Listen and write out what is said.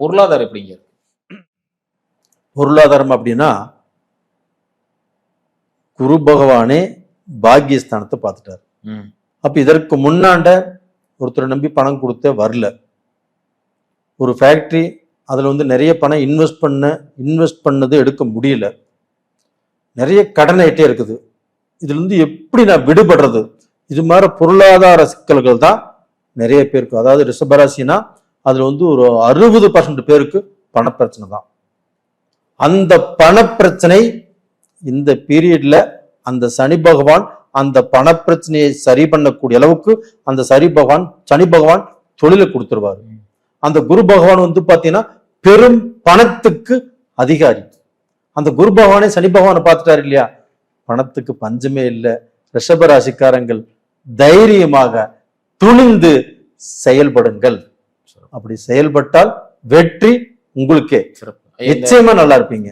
பொருளாதாரம் எப்படிங்க? பொருளாதாரம் அப்படின்னா குரு பகவானே பாக்கியஸ்தானத்தை பார்த்துட்டார். அப்ப இதற்கு முன்னாண்ட ஒருத்தரை நம்பி பணம் கொடுத்த வரல. ஒரு ஃபேக்டரி அதுல நிறைய பணம் இன்வெஸ்ட் பண்ணது எடுக்க முடியல. நிறைய கடன் ஆயிட்டே இருக்குது. இதுல எப்படி நான் விடுபடுறது? இது மாதிரி பொருளாதார சிக்கல்கள் தான் நிறைய பேருக்கு. அதாவது ரிஷபராசினா அதுல ஒரு 60% பேருக்கு பணப்பிரச்சனை தான். அந்த பணப்பிரச்சனை இந்த பீரியட்ல அந்த சனி பகவான் அந்த பணப்பிரச்சனையை சரி பண்ணக்கூடிய அளவுக்கு அந்த சனி பகவான் தொழிலை கொடுத்துருவாரு. அந்த குரு பகவான் பாத்தீங்கன்னா பெரும் பணத்துக்கு அதிகாரி. அந்த குரு பகவானே சனி பகவானை பார்த்துட்டாரு இல்லையா, பணத்துக்கு பஞ்சமே இல்லை. ரிஷபராசிக்காரங்கள் தைரியமாக துணிந்து செயல்படுங்கள். அப்படி செயல்பட்டால் வெற்றி உங்களுக்கே. நிச்சயமா நல்லா இருப்பீங்க.